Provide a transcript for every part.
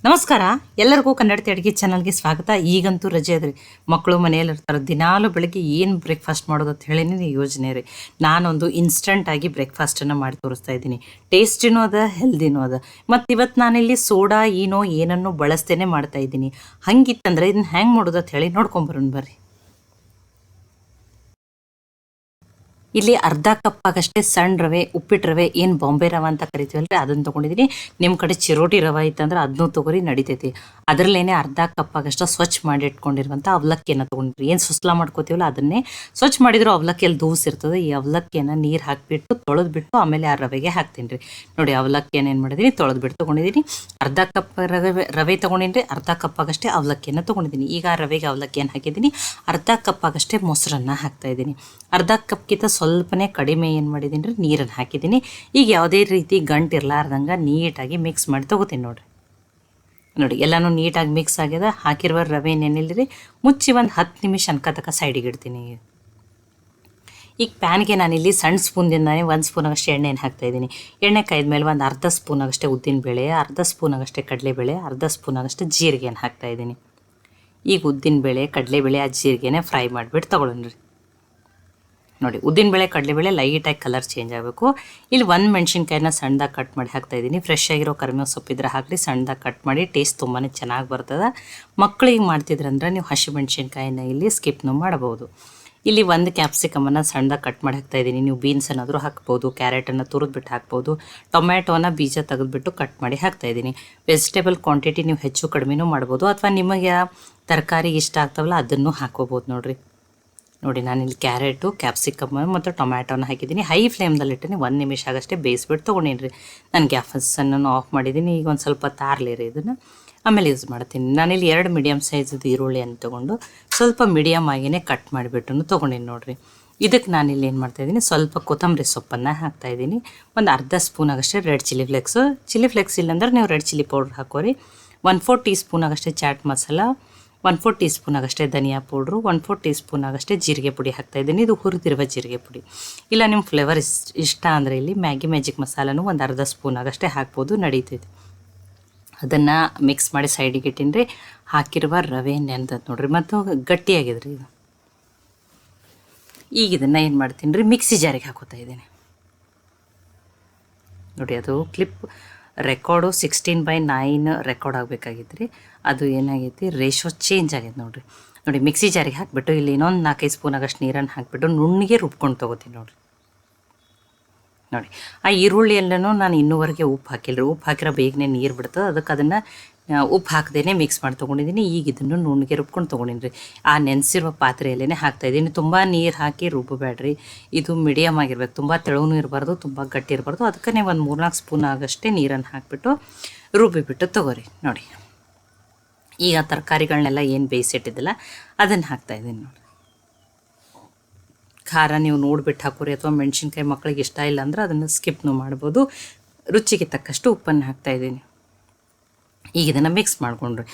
ನಮಸ್ಕಾರ. ಎಲ್ಲರಿಗೂ ಕನ್ನಡತಿ ಅಡುಗೆ ಚಾನಲ್ಗೆ ಸ್ವಾಗತ. ಈಗಂತೂ ರಜೆ ಅದ್ರಿ, ಮಕ್ಕಳು ಮನೆಯಲ್ಲಿ ಇರ್ತಾರೆ. ದಿನಾಲು ಬೆಳಗ್ಗೆ ಏನು ಬ್ರೇಕ್ಫಾಸ್ಟ್ ಮಾಡೋದು ಅಂತ ಹೇಳಿ ಯೋಜನೆ ರೀ. ನಾನೊಂದು ಇನ್ಸ್ಟಂಟಾಗಿ ಬ್ರೇಕ್ಫಾಸ್ಟನ್ನು ಮಾಡಿ ತೋರಿಸ್ತಾ ಇದ್ದೀನಿ. ಟೇಸ್ಟಿನೂ ಅದ, ಹೆಲ್ದಿನೂ ಅದ. ಮತ್ತು ಇವತ್ತು ನಾನಿಲ್ಲಿ ಸೋಡಾ ಏನೋ ಏನನ್ನು ಬಳಸ್ತೇನೆ ಮಾಡ್ತಾ ಇದ್ದೀನಿ. ಹಂಗಿತ್ತಂದ್ರೆ ಇದನ್ನ ಹೆಂಗೆ ಮಾಡೋದು ಅಂತ ಹೇಳಿ ನೋಡ್ಕೊಂಬರೋಣ ಬರ್ರಿ. ಇಲ್ಲಿ ಅರ್ಧ ಕಪ್ ಆಗಷ್ಟೇ ಸಣ್ಣ ರವೆ, ಉಪ್ಪಿಟ್ಟು ರವೆ, ಏನು ಬಾಂಬೆ ರವೆ ಅಂತ ಕರಿತೀವಲ್ರಿ, ಅದನ್ನು ತೊಗೊಂಡಿದ್ದೀನಿ. ನಿಮ್ಮ ಕಡೆ ಚಿರೋಟಿ ರವೆ ಇತ್ತಂದ್ರೆ ಅದನ್ನೂ ತೊಗೊರಿ, ನಡಿತೈತಿ. ಅದರಲ್ಲೇನೆ ಅರ್ಧ ಕಪ್ ಆಗಷ್ಟು ಸ್ವಚ್ಛ ಮಾಡಿ ಇಟ್ಕೊಂಡಿರುವಂಥ ಅವಲಕ್ಕಿಯನ್ನು ತೊಗೊಂಡಿರಿ. ಏನು ಸುಸ್ಲಾ ಮಾಡ್ಕೋತೀವಲ್ಲ ಅದನ್ನೇ ಸ್ವಚ್ಛ ಮಾಡಿದ್ರು ಅವಲಕ್ಕಿಯಲ್ಲಿ ದೂಸ್ ಇರ್ತದೆ. ಈ ಅವಲಕ್ಕಿಯನ್ನು ನೀರು ಹಾಕಿಬಿಟ್ಟು ತೊಳೆದ್ಬಿಟ್ಟು ಆಮೇಲೆ ಆ ರವೆಗೆ ಹಾಕ್ತೀನಿ ರೀ. ನೋಡಿ, ಅವಲಕ್ಕಿಯನ್ನು ಏನು ಮಾಡಿದ್ದೀನಿ, ತೊಳೆದ್ಬಿಟ್ಟು ತೊಗೊಂಡಿದ್ದೀನಿ. ಅರ್ಧ ಕಪ್ ರವೆ ತೊಗೊಂಡಿನಿ, ಅರ್ಧ ಕಪ್ ಆಗಷ್ಟೇ ಅವಲಕ್ಕಿಯನ್ನು ತೊಗೊಂಡಿದ್ದೀನಿ. ಈಗ ಆ ರವೆಗೆ ಅವಲಕ್ಕಿಯನ್ನು ಹಾಕಿದ್ದೀನಿ. ಅರ್ಧ ಕಪ್ ಆಗಷ್ಟೇ ಮೊಸರನ್ನು ಹಾಕ್ತಾಯಿದ್ದೀನಿ. ಅರ್ಧ ಕಪ್ಗಿಂತ ಸ್ವಲ್ಪನೇ ಕಡಿಮೆ ಏನು ಮಾಡಿದ್ದೀನಿ ರೀ, ನೀರನ್ನು ಹಾಕಿದ್ದೀನಿ. ಈಗ ಯಾವುದೇ ರೀತಿ ಗಂಟು ಇರಲಾರ್ದಂಗೆ ನೀಟಾಗಿ ಮಿಕ್ಸ್ ಮಾಡಿ ತೊಗೋತೀನಿ ನೋಡಿರಿ. ನೋಡಿ, ಎಲ್ಲನೂ ನೀಟಾಗಿ ಮಿಕ್ಸ್ ಆಗ್ಯದ. ಹಾಕಿರುವ ರವೆ ನೆನೆಲ್ರಿ, ಮುಚ್ಚಿ ಒಂದು 10 ನಿಮಿಷ ತನಕ ಸೈಡಿಗೆ ಇಡ್ತೀನಿ. ಈಗ ಪ್ಯಾನ್ಗೆ ನಾನಿಲ್ಲಿ ಸಣ್ಣ ಸ್ಪೂನ್ದಿಂದಾನೆ 1 ಸ್ಪೂನಾಗಷ್ಟೇ ಎಣ್ಣೆಯನ್ನು ಹಾಕ್ತಾಯಿದ್ದೀನಿ. ಎಣ್ಣೆ ಕಾಯ್ದ್ಮೇಲೆ ಒಂದು ಅರ್ಧ ಸ್ಪೂನಾಗಷ್ಟೇ ಉದ್ದಿನಬೇಳೆ, ಅರ್ಧ ಸ್ಪೂನಾಗಷ್ಟೇ ಕಡಲೆಬೇಳೆ, ಅರ್ಧ ಸ್ಪೂನಾಗಷ್ಟೇ ಜೀರಿಗೆಯನ್ನು ಹಾಕ್ತಾಯಿದ್ದೀನಿ. ಈಗ ಉದ್ದಿನಬೇಳೆ, ಕಡಲೆಬೇಳೆ, ಆ ಜೀರಿಗೆನೇ ಫ್ರೈ ಮಾಡಿಬಿಟ್ಟು ತೊಗೊಳ್ಳೋಣ. ನೋಡಿ, ಉದ್ದಿನಬೇಳೆ ಕಡಲೆಬೇಳೆ ಲೈಟಾಗಿ ಕಲರ್ ಚೇಂಜ್ ಆಗಬೇಕು. ಇಲ್ಲಿ 1 ಮೆಣಸಿನ್ಕಾಯಿನ ಸಣ್ಣದಾಗಿ ಕಟ್ ಮಾಡಿ ಹಾಕ್ತಾಯಿದ್ದೀನಿ. ಫ್ರೆಶ್ ಆಗಿರೋ ಕರಿಬೇವು ಸೊಪ್ಪಿದ್ರೆ ಹಾಕಿ ಸಣ್ಣದಾಗಿ ಕಟ್ ಮಾಡಿ, ಟೇಸ್ಟ್ ತುಂಬಾ ಚೆನ್ನಾಗಿ ಬರ್ತದೆ. ಮಕ್ಕಳಿಗೆ ಮಾಡ್ತಿದ್ರಂದ್ರೆ ನೀವು ಹಸಿ ಮೆಣಸಿನ್ಕಾಯಿನ ಇಲ್ಲಿ ಸ್ಕಿಪ್ನು ಮಾಡ್ಬೋದು. ಇಲ್ಲಿ 1 ಕ್ಯಾಪ್ಸಿಕಮನ್ನು ಸಣ್ಣದಾಗಿ ಕಟ್ ಮಾಡಿ ಹಾಕ್ತಾಯಿದ್ದೀನಿ. ನೀವು ಬೀನ್ಸ್ ಏನಾದರೂ ಹಾಕ್ಬೋದು, ಕ್ಯಾರೆಟನ್ನು ತುರಿದ್ಬಿಟ್ಟು ಹಾಕ್ಬೋದು, ಟೊಮ್ಯಾಟೋನ ಬೀಜ ತೆಗೆದುಬಿಟ್ಟು ಕಟ್ ಮಾಡಿ ಹಾಕ್ತಾಯಿದ್ದೀನಿ. ವೆಜಿಟೇಬಲ್ ಕ್ವಾಂಟಿಟಿ ನೀವು ಹೆಚ್ಚು ಕಡಿಮೆನೂ ಮಾಡ್ಬೋದು, ಅಥವಾ ನಿಮಗೆ ತರಕಾರಿ ಇಷ್ಟ ಆಗ್ತಾವಲ್ಲ ಅದನ್ನು ಹಾಕ್ಕೋಬೋದು ನೋಡಿರಿ. ನೋಡಿ, ನಾನಿಲ್ಲಿ ಕ್ಯಾರೆಟು, ಕ್ಯಾಪ್ಸಿಕಮ್ ಮತ್ತು ಟೊಮ್ಯಾಟೋನ ಹಾಕಿದ್ದೀನಿ. ಹೈ ಫ್ಲೇಮ್ದಲ್ಲಿಟ್ಟು 1 ನಿಮಿಷ ಆಗಷ್ಟೇ ಬೇಯಿಸ್ಬಿಟ್ಟು ತೊಗೊಂಡೀನಿ ರೀ. ನಾನು ಗ್ಯಾಸನ್ನು ಆಫ್ ಮಾಡಿದ್ದೀನಿ. ಈಗ ಒಂದು ಸ್ವಲ್ಪ ತಾರ್ಲಿ ರೀ, ಇದನ್ನು ಆಮೇಲೆ ಯೂಸ್ ಮಾಡ್ತೀನಿ. ನಾನಿಲ್ಲಿ 2 ಮೀಡಿಯಮ್ ಸೈಜದ್ದು ಈರುಳ್ಳಿಯನ್ನು ತೊಗೊಂಡು ಸ್ವಲ್ಪ ಮೀಡಿಯಮ್ ಆಗಿಯೇ ಕಟ್ ಮಾಡಿಬಿಟ್ಟು ತೊಗೊಂಡೀನಿ ನೋಡಿರಿ. ಇದಕ್ಕೆ ನಾನಿಲ್ಲಿ ಏನು ಮಾಡ್ತಾಯಿದ್ದೀನಿ, ಸ್ವಲ್ಪ ಕೊತ್ತಂಬರಿ ಸೊಪ್ಪನ್ನು ಹಾಕ್ತಾಯಿದ್ದೀನಿ. ಒಂದು ಅರ್ಧ ಸ್ಪೂನ್ ಆಗಷ್ಟೇ ರೆಡ್ ಚಿಲ್ಲಿ ಫ್ಲೆಕ್ಸ್ ಇಲ್ಲಾಂದ್ರೆ ನೀವು ರೆಡ್ ಚಿಲ್ಲಿ ಪೌಡ್ರ್ ಹಾಕೋರಿ. 1/4 ಟೀ ಸ್ಪೂನ್ ಆಗಷ್ಟೇ ಚಾಟ್ ಮಸಾಲ, 1/4 ಟೀ ಸ್ಪೂನ್ ಆಗಷ್ಟೇ ಧನಿಯಾ ಪೌಡ್ರು, 1/4 ಟೀ ಸ್ಪೂನ್ ಆಗಷ್ಟೇ ಜೀರಿಗೆ ಪುಡಿ ಹಾಕ್ತಾಯಿದ್ದೀನಿ. ಇದು ಹುರಿದಿರುವ ಜೀರಿಗೆ ಪುಡಿ. ಇಲ್ಲ ನಿಮ್ಮ ಫ್ಲೇವರ್ ಇಷ್ಟ ಅಂದರೆ ಇಲ್ಲಿ ಮ್ಯಾಗಿ ಮ್ಯಾಜಿಕ್ ಮಸಾಲನೂ ಒಂದು ಅರ್ಧ ಸ್ಪೂನ್ ಆಗಷ್ಟೇ ಹಾಕ್ಬೋದು, ನಡೀತೈತೆ. ಅದನ್ನು ಮಿಕ್ಸ್ ಮಾಡಿ ಸೈಡಿಗೆ ಇಟ್ಟಿನ್ರಿ. ಹಾಕಿರುವ ರವೆ ನೆನೆದದ್ದು ನೋಡಿರಿ, ಮತ್ತು ಗಟ್ಟಿಯಾಗಿದ್ರಿ ಇದು. ಈಗ ಇದನ್ನು ಏನು ಮಾಡ್ತೀನಿ ರೀ, ಮಿಕ್ಸಿ ಜಾರಿಗೆ ಹಾಕೋತಾ ಇದ್ದೀನಿ. ನೋಡಿ, ಅದು ಕ್ಲಿಪ್ ರೆಕಾರ್ಡು 16:9 ರೆಕಾರ್ಡ್ ಆಗಬೇಕಾಗಿತ್ತು ರೀ. ಅದು ಏನಾಗೈತಿ, ರೇಷೋ ಚೇಂಜ್ ಆಗೈತೆ ನೋಡಿರಿ. ನೋಡಿ, ಮಿಕ್ಸಿ ಜಾರಿಗೆ ಹಾಕಿಬಿಟ್ಟು ಇಲ್ಲಿ ಇನ್ನೊಂದು 4-5 ಸ್ಪೂನ್ ಆಗಷ್ಟು ನೀರನ್ನು ಹಾಕಿಬಿಟ್ಟು ನುಣ್ಣಗೆ ರುಬ್ಕೊಂಡು ತೊಗೋತೀನಿ ನೋಡಿರಿ. ನೋಡಿ, ಆ ಈರುಳ್ಳಿ ಎಲ್ಲನೂ ನಾನು ಇನ್ನೂವರೆಗೆ ಉಪ್ಪು ಹಾಕಿಲ್ಲ ರೀ. ಉಪ್ಪು ಹಾಕಿರೋ ಬೇಗನೆ ನೀರು ಬಿಡ್ತದೆ, ಅದಕ್ಕೆ ಅದನ್ನು ಉಪ್ಪು ಹಾಕದೇ ಮಿಕ್ಸ್ ಮಾಡಿ ತೊಗೊಂಡಿದ್ದೀನಿ. ಈಗ ಇದನ್ನು ನುಣ್ಣಗೆ ರುಬ್ಕೊಂಡು ತೊಗೊಂಡಿನಿ ರೀ. ಆ ನೆನೆಸಿರುವ ಪಾತ್ರೆಯಲ್ಲೇ ಹಾಕ್ತಾಯಿದ್ದೀನಿ. ತುಂಬ ನೀರು ಹಾಕಿ ರುಬ್ಬಬೇಡ್ರಿ, ಇದು ಮೀಡಿಯಮ್ ಆಗಿರ್ಬೇಕು. ತುಂಬ ತೆಳುವೂ ಇರಬಾರ್ದು, ತುಂಬ ಗಟ್ಟಿ ಇರಬಾರ್ದು. ಅದಕ್ಕೆ ನೀವು ಒಂದು 3-4 ಸ್ಪೂನ್ ಆಗಷ್ಟೇ ನೀರನ್ನು ಹಾಕಿಬಿಟ್ಟು ರುಬ್ಬಿಬಿಟ್ಟು ತೊಗೋರಿ. ನೋಡಿ, ಈಗ ತರಕಾರಿಗಳನ್ನೆಲ್ಲ ಏನು ಬೇಯಿಸಿಟ್ಟಿದ್ದಲ್ಲ ಅದನ್ನು ಹಾಕ್ತಾಯಿದ್ದೀನಿ ನೋಡಿ. ಖಾರ ನೀವು ನೋಡಿಬಿಟ್ಟು ಹಾಕೋರಿ, ಅಥವಾ ಮೆಣಸಿನ್ಕಾಯಿ ಮಕ್ಕಳಿಗೆ ಇಷ್ಟ ಇಲ್ಲ ಅಂದ್ರೆ ಅದನ್ನು ಸ್ಕಿಪ್ನು ಮಾಡ್ಬೋದು. ರುಚಿಗೆ ತಕ್ಕಷ್ಟು ಉಪ್ಪನ್ನು ಹಾಕ್ತಾಯಿದ್ದೀನಿ. ಈಗ ಇದನ್ನು ಮಿಕ್ಸ್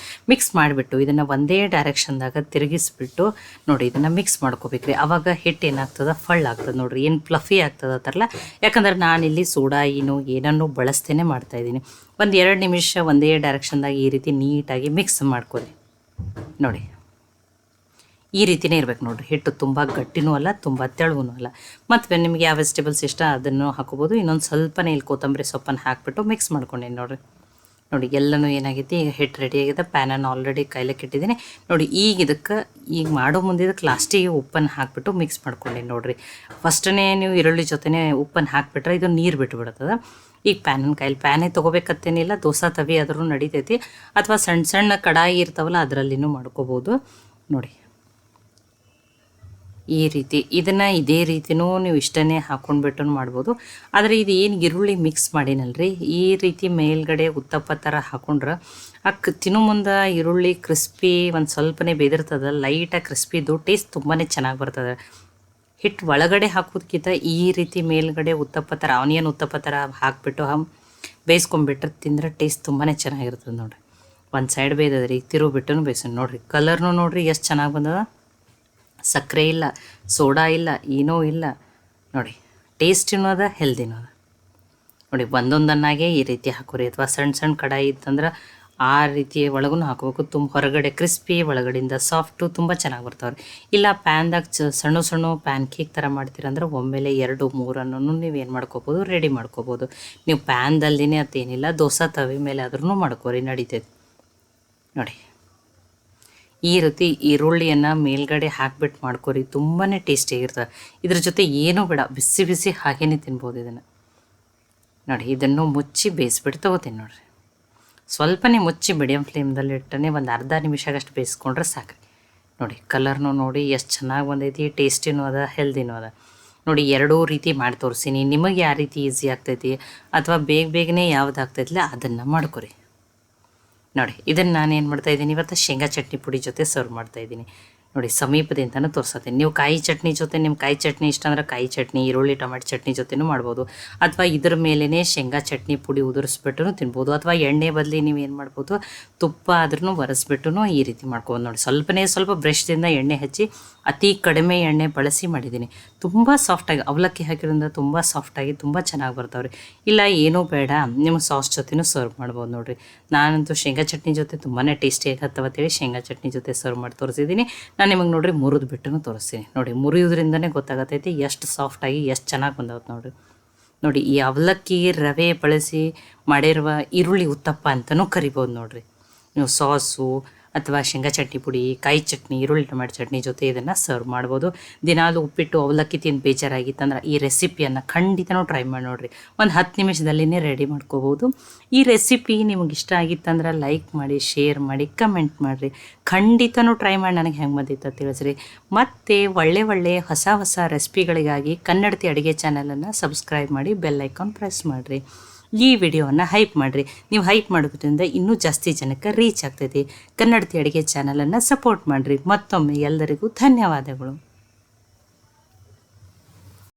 ಮಾಡಿಬಿಟ್ಟು ಇದನ್ನು ಒಂದೇ ಡೈರೆಕ್ಷನ್ದಾಗ ತಿರುಗಿಸ್ಬಿಟ್ಟು ನೋಡಿ, ಇದನ್ನು ಮಿಕ್ಸ್ ಮಾಡ್ಕೋಬೇಕು ರೀ. ಆವಾಗ ಹಿಟ್ಟು ಏನಾಗ್ತದೆ, ಆಗ್ತದೆ ನೋಡಿರಿ, ಏನು ಫ್ಲಫಿ ಆಗ್ತದೆ ಅಂತಾರಲ್ಲ. ಯಾಕಂದ್ರೆ ನಾನಿಲ್ಲಿ ಸೋಡಾ ಏನನ್ನು ಬಳಸ್ತೇನೆ ಮಾಡ್ತಾಯಿದ್ದೀನಿ. ಒಂದು 2 ನಿಮಿಷ ಒಂದೇ ಡೈರೆಕ್ಷನ್ದಾಗ ಈ ರೀತಿ ನೀಟಾಗಿ ಮಿಕ್ಸ್ ಮಾಡ್ಕೊರಿ. ನೋಡಿ, ಈ ರೀತಿಯೇ ಇರ್ಬೇಕು ನೋಡಿರಿ. ಹಿಟ್ಟು ತುಂಬ ಗಟ್ಟಿನೂ ಅಲ್ಲ, ತುಂಬ ತೆಳುವೂ ಅಲ್ಲ. ಮತ್ತು ನಿಮಗೆ ಯಾವ ವೆಜಿಟೇಬಲ್ಸ್ ಇಷ್ಟ ಅದನ್ನು ಹಾಕೋಬೋದು. ಇನ್ನೊಂದು ಸ್ವಲ್ಪನೇ ಇಲ್ಲಿ ಕೊತ್ತಂಬರಿ ಸೊಪ್ಪನ್ನು ಹಾಕಿಬಿಟ್ಟು ಮಿಕ್ಸ್ ಮಾಡ್ಕೊಂಡೇನಿ ನೋಡಿರಿ. ನೋಡಿ, ಎಲ್ಲನೂ ಏನಾಗೈತಿ, ಈಗ ಹಿಟ್ಟು ರೆಡಿ ಆಗಿದೆ. ಪ್ಯಾನನ್ನು ಆಲ್ರೆಡಿ ಕಾಯ್ಲಿಕ್ಕೆ ಇಟ್ಟಿದ್ದೀನಿ ನೋಡಿ. ಈಗ ಮಾಡೋ ಮುಂದೆ ಇದಕ್ಕೆ ಲಾಸ್ಟಿಗೆ ಉಪ್ಪನ್ನು ಹಾಕಿಬಿಟ್ಟು ಮಿಕ್ಸ್ ಮಾಡ್ಕೊಂಡೇನಿ ನೋಡಿರಿ. ಫಸ್ಟನೇ ನೀವು ಈರುಳ್ಳಿ ಜೊತೆನೇ ಉಪ್ಪನ್ನು ಹಾಕಿಬಿಟ್ರೆ ಇದು ನೀರು ಬಿಟ್ಟುಬಿಡ್ತದೆ. ಈಗ ಪ್ಯಾನೇ ತೊಗೋಬೇಕತ್ತೇನಿಲ್ಲ, ದೋಸೆ ತವಿ ಆದ್ರೂ ನಡೀತೈತಿ, ಅಥವಾ ಸಣ್ಣ ಸಣ್ಣ ಕಡಾಯಿ ಇರ್ತಾವಲ್ಲ ಅದರಲ್ಲಿನೂ ಮಾಡ್ಕೋಬೋದು ನೋಡಿ. ಈ ರೀತಿ ಇದನ್ನು ಇದೇ ರೀತಿಯೂ ನೀವು ಇಷ್ಟನೇ ಹಾಕ್ಕೊಂಡ್ಬಿಟ್ಟು ಮಾಡ್ಬೋದು. ಆದರೆ ಇದು ಏನು ಈರುಳ್ಳಿ ಮಿಕ್ಸ್ ಮಾಡಿನಲ್ರಿ, ಈ ರೀತಿ ಮೇಲ್ಗಡೆ ಉತ್ತಪ್ಪ ಥರ ಹಾಕೊಂಡ್ರೆ ತಿನ್ನೋ ಮುಂದೆ ಈರುಳ್ಳಿ ಕ್ರಿಸ್ಪಿ ಒಂದು ಸ್ವಲ್ಪನೇ ಬೇದಿರ್ತದೆ, ಲೈಟಾಗಿ ಕ್ರಿಸ್ಪಿದು ಟೇಸ್ಟ್ ತುಂಬಾ ಚೆನ್ನಾಗಿ ಬರ್ತದೆ. ಹಿಟ್ಟು ಒಳಗಡೆ ಹಾಕೋದಕ್ಕಿಂತ ಈ ರೀತಿ ಮೇಲ್ಗಡೆ ಉತ್ತಪ್ಪ ಥರ, ಆನಿಯನ್ ಉತ್ತಪ್ಪ ಥರ ಹಾಕಿಬಿಟ್ಟು ಬೇಯಿಸ್ಕೊಂಡ್ಬಿಟ್ರೆ ತಿಂದರೆ ಟೇಸ್ಟ್ ತುಂಬಾ ಚೆನ್ನಾಗಿರ್ತದೆ ನೋಡಿರಿ. ಒಂದು ಸೈಡ್ ಬೇಯ್ದದ್ರಿ, ತಿರುಗಿಬಿಟ್ಟು ಬೇಯಿಸೋಣ ನೋಡಿರಿ. ಕಲರ್ನು ನೋಡಿರಿ ಎಷ್ಟು ಚೆನ್ನಾಗಿ ಬಂದದ. ಸಕ್ಕರೆ ಇಲ್ಲ, ಸೋಡಾ ಇಲ್ಲ, ಏನೂ ಇಲ್ಲ ನೋಡಿ. ಟೇಸ್ಟಿನೂ ಅದ, ಹೆಲ್ದಿನೂ ಅದ ನೋಡಿ. ಒಂದೊಂದನ್ನಾಗೆ ಈ ರೀತಿ ಹಾಕೋರಿ, ಅಥವಾ ಸಣ್ಣ ಸಣ್ಣ ಕಡಾಯಿ ಇತ್ತಂದ್ರೆ ಆ ರೀತಿ ಒಳಗೂ ಹಾಕೋಬೇಕು. ತುಂಬ ಹೊರಗಡೆ ಕ್ರಿಸ್ಪಿ ಒಳಗಡೆಯಿಂದ ಸಾಫ್ಟು ತುಂಬ ಚೆನ್ನಾಗಿ ಬರ್ತಾವ್ರಿ. ಇಲ್ಲ ಪ್ಯಾನ್ದಾಗ ಸಣ್ಣ ಸಣ್ಣ ಪ್ಯಾನ್ ಕೇಕ್ ಥರ ಮಾಡ್ತೀರಂದ್ರೆ ಒಮ್ಮೆಲೆ 2-3 ನೀವೇನು ಮಾಡ್ಕೋಬೋದು, ರೆಡಿ ಮಾಡ್ಕೋಬೋದು. ನೀವು ಪ್ಯಾನ್ದಲ್ಲಿನೇ ಅದೇನಿಲ್ಲ ದೋಸೆ ತವೆ ಮೇಲೆ ಆದ್ರೂ ಮಾಡ್ಕೋರಿ, ನಡೀತೈತೆ ನೋಡಿ. ಈ ರೀತಿ ಈರುಳ್ಳಿಯನ್ನು ಮೇಲ್ಗಡೆ ಹಾಕ್ಬಿಟ್ಟು ಮಾಡ್ಕೋರಿ, ತುಂಬಾ ಟೇಸ್ಟಿಯಾಗಿರ್ತದೆ. ಇದ್ರ ಜೊತೆ ಏನೂ ಬೇಡ, ಬಿಸಿ ಬಿಸಿ ಹಾಗೇ ತಿನ್ಬೋದು ಇದನ್ನು ನೋಡಿ. ಇದನ್ನು ಮುಚ್ಚಿ ಬೇಯಿಸ್ಬಿಟ್ಟು ತೊಗೋತೀನಿ ನೋಡಿರಿ. ಸ್ವಲ್ಪನೇ ಮುಚ್ಚಿ ಮೀಡಿಯಮ್ ಫ್ಲೇಮ್ದಲ್ಲಿ ಇಟ್ಟನೆ ಒಂದು ಅರ್ಧ ನಿಮಿಷಗಷ್ಟು ಬೇಯಿಸ್ಕೊಂಡ್ರೆ ಸಾಕು ನೋಡಿ. ಕಲರ್ನು ನೋಡಿ ಎಷ್ಟು ಚೆನ್ನಾಗಿ ಬಂದೈತಿ, ಟೇಸ್ಟಿನೂ ಅದ, ಹೆಲ್ದಿನೂ ಅದ ನೋಡಿ. ಎರಡೂ ರೀತಿ ಮಾಡಿ ತೋರಿಸೀನಿ. ನಿಮಗೆ ಯಾವ ರೀತಿ ಈಸಿ ಆಗ್ತೈತಿ ಅಥವಾ ಬೇಗನೆ ಯಾವ್ದು ಆಗ್ತೈತಿಲ್ಲ ಅದನ್ನು ಮಾಡ್ಕೊರಿ ನೋಡಿ. ಇದನ್ನು ನಾನು ಏನು ಮಾಡ್ತಾಯಿದ್ದೀನಿ ಇವತ್ತು, ಶೇಂಗಾ ಚಟ್ನಿ ಪುಡಿ ಜೊತೆ ಸರ್ವ್ ಮಾಡ್ತಾಯಿದ್ದೀನಿ ನೋಡಿ. ಸಮೀಪದಿಂದನೂ ತೋರಿಸ್ತೀನಿ. ನೀವು ಕಾಯಿ ಚಟ್ನಿ ಜೊತೆ, ನಿಮ್ಮ ಕಾಯಿ ಚಟ್ನಿ ಇಷ್ಟ ಅಂದ್ರೆ ಕಾಯಿ ಚಟ್ನಿ, ಈರುಳ್ಳಿ ಟೊಮೆಟೊ ಚಟ್ನಿ ಜೊತೆನೂ ಮಾಡ್ಬೋದು. ಅಥವಾ ಇದ್ರ ಮೇಲೇ ಶೇಂಗಾ ಚಟ್ನಿ ಪುಡಿ ಉದುರಿಸ್ಬಿಟ್ಟು ತಿನ್ಬೋದು. ಅಥವಾ ಎಣ್ಣೆ ಬದಲಿ ನೀವು ಏನು ಮಾಡ್ಬೋದು, ತುಪ್ಪ ಆದ್ರೂ ಒರೆಸ್ಬಿಟ್ಟು ಈ ರೀತಿ ಮಾಡ್ಬೋದು ನೋಡಿ. ಸ್ವಲ್ಪ ಬ್ರಷ್ದಿಂದ ಎಣ್ಣೆ ಹಚ್ಚಿ ಅತಿ ಕಡಿಮೆ ಎಣ್ಣೆ ಬಳಸಿ ಮಾಡಿದ್ದೀನಿ. ತುಂಬ ಸಾಫ್ಟಾಗಿ ಅವಲಕ್ಕಿ ಹಾಕಿರೋದ್ರಿಂದ ತುಂಬ ಸಾಫ್ಟಾಗಿ ತುಂಬ ಚೆನ್ನಾಗಿ ಬರ್ತಾವ್ರಿ. ಇಲ್ಲ ಏನೂ ಬೇಡ, ನಿಮ್ಮ ಸಾಸ್ ಜೊತೆನೂ ಸರ್ವ್ ಮಾಡ್ಬೋದು ನೋಡಿರಿ. ನಾನಂತೂ ಶೇಂಗಾ ಚಟ್ನಿ ಜೊತೆ ತುಂಬಾ ಟೇಸ್ಟಿಯಾಗಿ ಹತ್ತವತ್ತೇಳಿ ಶೇಂಗಾ ಚಟ್ನಿ ಜೊತೆ ಸರ್ವ್ ಮಾಡಿ ತೋರಿಸಿದ್ದೀನಿ. ನಾನು ನಿಮಗೆ ನೋಡಿರಿ ಮುರಿದು ಬಿಟ್ಟು ತೋರಿಸ್ತೀನಿ ನೋಡಿ. ಮುರಿಯೋದ್ರಿಂದನೇ ಗೊತ್ತಾಗತ್ತೈತಿ ಎಷ್ಟು ಸಾಫ್ಟಾಗಿ ಎಷ್ಟು ಚೆನ್ನಾಗಿ ಬಂದವತ್ತು ನೋಡಿ. ಈ ಅವಲಕ್ಕಿ ರವೆ ಬಳಸಿ ಮಾಡಿರುವ ಈರುಳ್ಳಿ ಉತ್ತಪ್ಪ ಅಂತಲೂ ಕರಿಬೋದು ನೋಡಿರಿ. ನೀವು ಸಾಸು ಅಥವಾ ಶೇಂಗಾ ಚಟ್ನಿ ಪುಡಿ, ಕಾಯಿ ಚಟ್ನಿ, ಈರುಳ್ಳಿ ಟೊಮೆಟೊ ಚಟ್ನಿ ಜೊತೆ ಇದನ್ನು ಸರ್ವ್ ಮಾಡ್ಬೋದು. ದಿನಾಲು ಉಪ್ಪಿಟ್ಟು ಅವಲಕ್ಕಿ ತಿಂದು ಬೇಜಾರಾಗಿತ್ತಂದ್ರೆ ಈ ರೆಸಿಪಿಯನ್ನು ಖಂಡಿತನೂ ಟ್ರೈ ಮಾಡಿ ನೋಡಿರಿ. ಒಂದು 10 ನಿಮಿಷದಲ್ಲಿನೇ ರೆಡಿ ಮಾಡ್ಕೋಬೋದು. ಈ ರೆಸಿಪಿ ನಿಮಗೆ ಇಷ್ಟ ಆಗಿತ್ತಂದ್ರೆ ಲೈಕ್ ಮಾಡಿ, ಶೇರ್ ಮಾಡಿ, ಕಮೆಂಟ್ ಮಾಡಿರಿ. ಖಂಡಿತನೂ ಟ್ರೈ ಮಾಡಿ ನನಗೆ ಹೆಂಗೆ ಬಂದಿತ್ತು ತಿಳಿಸ್ರಿ. ಮತ್ತು ಒಳ್ಳೆ ಹೊಸ ರೆಸಿಪಿಗಳಿಗಾಗಿ ಕನ್ನಡತಿ ಅಡುಗೆ ಚಾನಲನ್ನು ಸಬ್ಸ್ಕ್ರೈಬ್ ಮಾಡಿ, ಬೆಲ್ ಐಕಾನ್ ಪ್ರೆಸ್ ಮಾಡಿರಿ. ಈ ವಿಡಿಯೋವನ್ನು ಹೈಪ್ ಮಾಡಿರಿ. ನೀವು ಹೈಪ್ ಮಾಡೋದ್ರಿಂದ ಇನ್ನೂ ಜಾಸ್ತಿ ಜನಕ್ಕೆ ರೀಚ್ ಆಗ್ತೈತಿ. ಕನ್ನಡತಿ ಅಡುಗೆ ಚಾನಲನ್ನು ಸಪೋರ್ಟ್ ಮಾಡಿರಿ. ಮತ್ತೊಮ್ಮೆ ಎಲ್ಲರಿಗೂ ಧನ್ಯವಾದಗಳು.